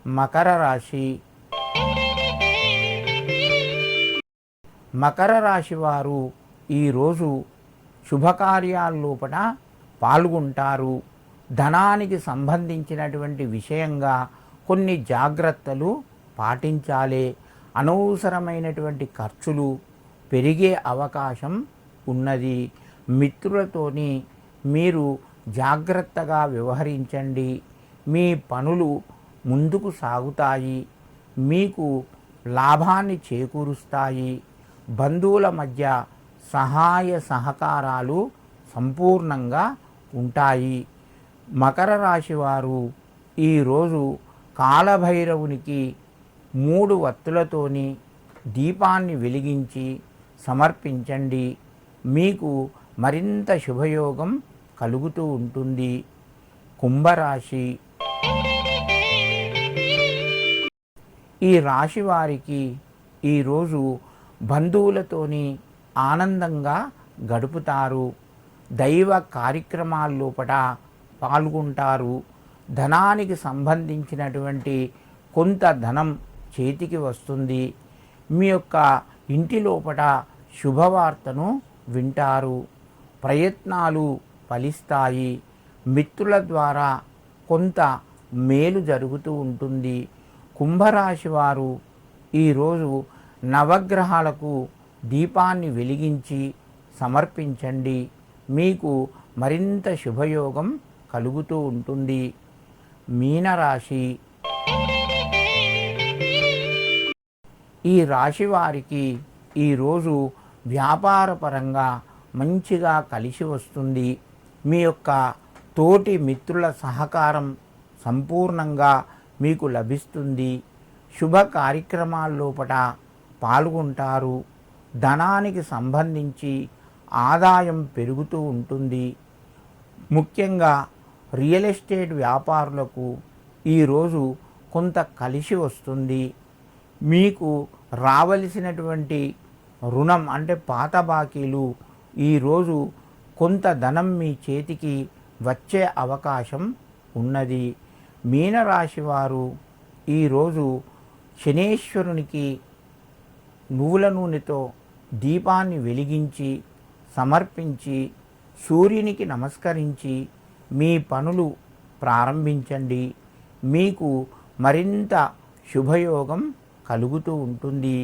మకర రాశి. మకర రాశి వారు ఈరోజు శుభకార్యాల్లోపట పాల్గొంటారు. ధనానికి సంబంధించినటువంటి విషయంగా కొన్ని జాగ్రత్తలు పాటించాలి. అనవసరమైనటువంటి ఖర్చులు పెరిగే అవకాశం ఉన్నది. మిత్రులతోని మీరు జాగ్రత్తగా వ్యవహరించండి. మీ పనులు ముందుకు సాగుతాయి. మీకు లాభాన్ని చేకూరుస్తాయి. బంధువుల మధ్య సహాయ సహకారాలు సంపూర్ణంగా ఉంటాయి. మకర రాశి వారు ఈరోజు కాలభైరవునికి 3 వత్తులతోని దీపాన్ని వెలిగించి సమర్పించండి. మీకు మరింత శుభయోగం కలుగుతూ ఉంటుంది. కుంభరాశి. ఈ రాశి వారికి ఈరోజు బంధువులతోని ఆనందంగా గడుపుతారు. దైవ కార్యక్రమాల్లోపట పాల్గొంటారు. ధనానికి సంబంధించినటువంటి కొంత ధనం చేతికి వస్తుంది. మీ యొక్క ఇంటి లోపట శుభవార్తను వింటారు. ప్రయత్నాలు ఫలిస్తాయి. మిత్రుల ద్వారా కొంత మేలు జరుగుతూ ఉంటుంది. కుంభరాశి వారు ఈరోజు నవగ్రహాలకు దీపాన్ని వెలిగించి సమర్పించండి. మీకు మరింత శుభయోగం కలుగుతూ ఉంటుంది. మీనరాశి. ఈ రాశి వారికి ఈరోజు వ్యాపారపరంగా మంచిగా కలిసి వస్తుంది. మీ యొక్క తోటి మిత్రుల సహకారం సంపూర్ణంగా మీకు లభిస్తుంది. శుభ కార్యక్రమాల్లోపట పాల్గొంటారు. ధనానికి సంబంధించి ఆదాయం పెరుగుతూ ఉంటుంది. ముఖ్యంగా రియల్ ఎస్టేట్ వ్యాపారులకు ఈరోజు కొంత కలిసి వస్తుంది. మీకు రావలసినటువంటి రుణం అంటే పాత బాకీలు ఈరోజు కొంత ధనం మీ చేతికి వచ్చే అవకాశం ఉన్నది. మీనరాశి వారు ఈరోజు శనేశ్వరునికి నువ్వుల నూనెతో దీపాన్ని వెలిగించి సమర్పించి సూర్యునికి నమస్కరించి మీ పనులు ప్రారంభించండి. మీకు మరింత శుభయోగం కలుగుతూ ఉంటుంది.